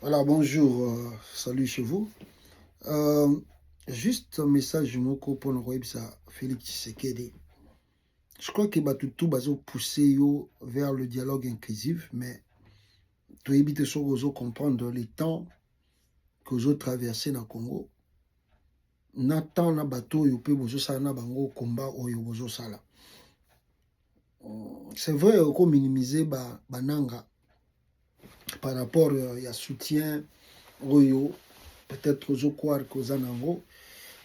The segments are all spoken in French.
Voilà, bonjour, salut chez vous. Euh, Juste un message moko pour nous ça Félix Tshisekedi. Je crois que tout bazo pousser yo vers le dialogue inclusif, mais tu éviter ce que comprendre les temps que vous traversé dans le Congo. N'attend na bateau yo pe bozo sala na bango combat oyo bozo sala. C'est vrai qu'on minimiser bananga par rapport à soutien oyo peut-être ozo croire que zanango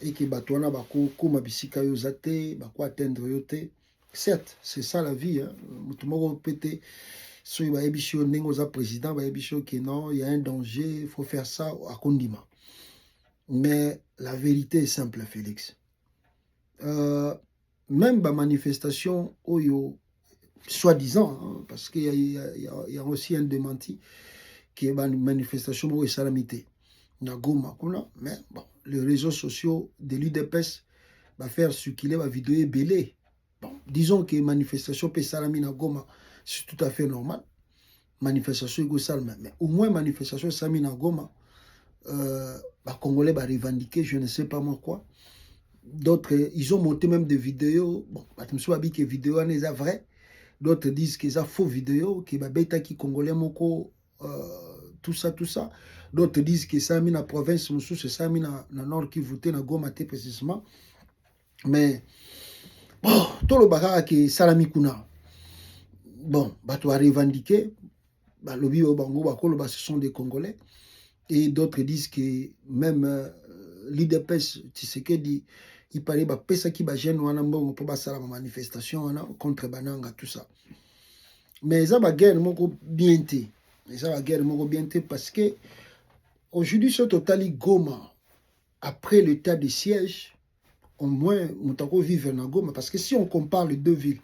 et que batouana bako kuma bisika yo zate bako atteindre yo te. Certes, c'est ça la vie, hein. Mutumoko pété so ba ebisho ndenge za président ba ebisho que non, il y a un danger, il faut faire ça à Kondima. Mais la vérité est simple, Félix. Même ba manifestation oyo soi-disant, hein, parce qu'il y a aussi un démenti qui est une manifestation oyo salamité na Goma kuna, mais bon, les réseaux sociaux de l'UDPS va faire circuler ma vidéo belé. Bon, disons que manifestation peut salami na Goma, c'est tout à fait normal. Manifestation ego salma, mais au moins manifestation salami na Goma, Congolais va revendiquer, je ne sais pas moi quoi. D'autres, ils ont monté même des vidéos. Bon, je me suis dit que les vidéos sont vraies. D'autres disent que c'est faux vidéo, que bêta qui Congolais moko, tout ça, tout ça. D'autres disent que ça mis dans la province, c'est ça mis dans le nord qui votait dans Goma précisément. Mais bon, tout le bagage qui salami kuna. Bon, tu as revendiqué, lobby au bango, ce sont des Congolais. Et d'autres disent que même l'IDPS, tu sais qu'il dit, il parlait de pesa qui va gêner pour faire la manifestation contre Bananga, tout ça. Mais ça va guerre bien té. Ça va guerre bien té parce que aujourd'hui, ce total Goma, après l'état de siège, au moins, on peut vivre dans Goma. Parce que si on compare les deux villes,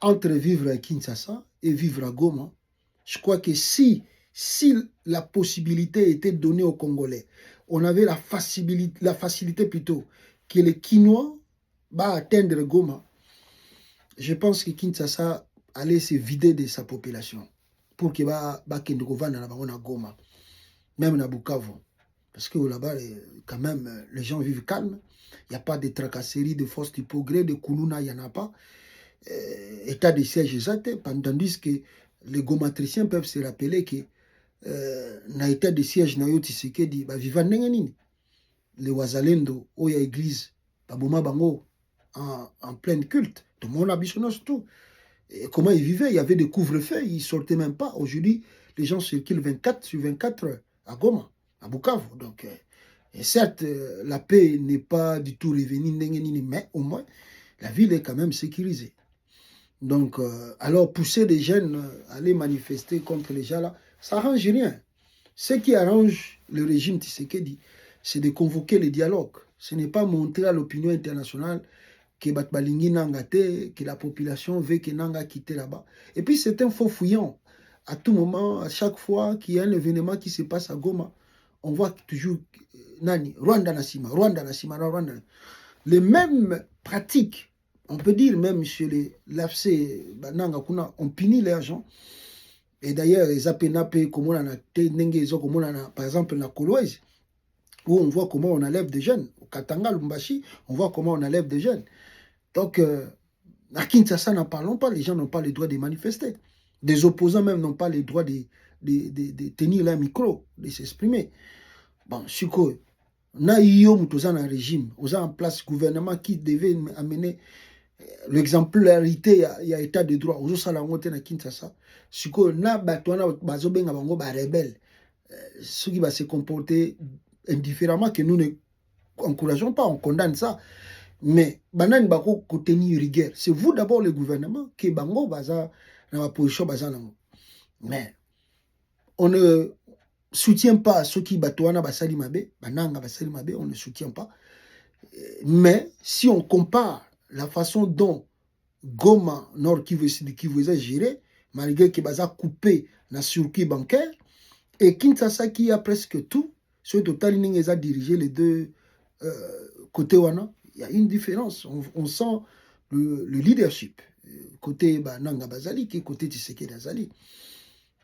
entre vivre à Kinshasa et vivre à Goma, je crois que si la possibilité était donnée aux Congolais, on avait la facilité plutôt que les Kinois va atteindre Goma, je pense que Kinshasa allait se vider de sa population pour que va dans Goma, même dans Bukavu. Parce que là-bas, quand même, les gens vivent calmes. Il n'y a pas de tracasseries, de forces typogrées, de Koulouna, il n'y en a pas. État de siège exact, tandis que les gomatriciens peuvent se rappeler que dans l'état de siège, na yo Tshisekedi, vivant nini. Les Wazalendo, oya église, baboma bango, en plein culte. Tout le monde a tout. Et comment ils vivaient? Il y avait des couvre-feux, ils ne sortaient même pas. Aujourd'hui, les gens circulent 24 sur 24 à Goma, à Bukavu. Donc, et certes, la paix n'est pas du tout revenue, mais au moins, la ville est quand même sécurisée. Donc, alors pousser des jeunes à aller manifester contre les gens là, ça n'arrange rien. Ce qui arrange le régime Tshisekedi, c'est de convoquer le dialogue. Ce n'est pas montrer à l'opinion internationale que Batbalingi Nangate, que la population veut que Nanga quitte là-bas. Et puis c'est un faux fouillant. À tout moment, à chaque fois qu'il y a un événement qui se passe à Goma, on voit toujours Nani, Rwanda Nassima, Rwanda Nassima, Rwanda. Les mêmes pratiques, on peut dire même chez les l'AFC, on punit les gens. Et d'ailleurs, les APNAP, par exemple, la Kolwezi, où on voit comment on enlève des jeunes. Au Katanga, Lumbashi, on voit comment on enlève des jeunes. Donc, à Kinshasa, n'en parlons pas, les gens n'ont pas le droit de manifester. Des opposants même n'ont pas le droit de tenir leur micro, de s'exprimer. Bon, Suko, na yo mutoza na régime, oza en place gouvernement qui devait amener l'exemplarité il y a état de droit ozo sala ngote na Kinshasa. Suko na batwana bazo benga bango ba rebelle. Ceux qui va se comporter indifféremment que nous ne encourageons pas, on condamne ça. Mais banane bako tenir rigueur. C'est vous d'abord le gouvernement qui bango baza na ma position baza nango. Mais on ne soutient pas ceux qui batouana basali mabe, bananga basali mabe, on ne soutient pas. Mais si on compare la façon dont Goma, Nord Kivu est géré, malgré que baza coupé na circuit bancaire, et Kinshasa qui a presque tout, ce total ning a dirigé les deux côtés wana, il y a une différence. On sent le leadership côté Nanga Bazali qui est côté Tshisekedi Azali.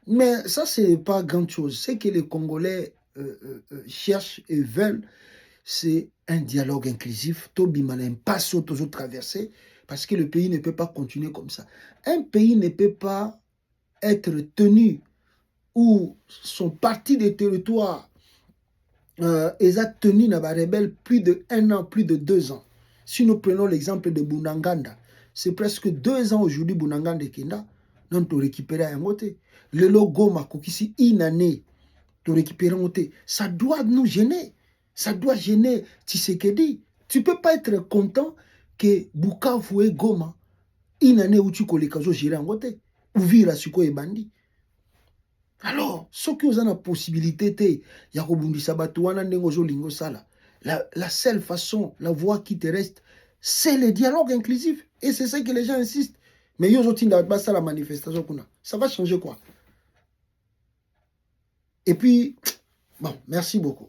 Mais ça, ce n'est pas grand chose. Ce que les Congolais cherchent et veulent, c'est un dialogue inclusif. Tobi Malin passe aux traversées parce que le pays ne peut pas continuer comme ça. Un pays ne peut pas être tenu ou sont partis des territoires ils ont tenu dans les rebelles plus de 1 an, plus de 2 ans. Si nous prenons l'exemple de Bunanganda, c'est presque 2 ans aujourd'hui Bunanganda et Kenda, nous avons récupéré un côté. Le logo Makokisi, une année, de récupérer un côté. Ça doit nous gêner. Ça doit gêner Tshisekedi. Tu ne peux pas être content que Bukavu et Goma, une année où tu connais que gérer un côté, ou vivre à Suko et Bandi. Alors, ce qui ont la possibilité, la seule façon, la voie qui te reste, c'est le dialogue inclusif. Et c'est ça que les gens insistent. Mais ils ont ça la manifestation. Ça va changer quoi? Et puis, bon, merci beaucoup.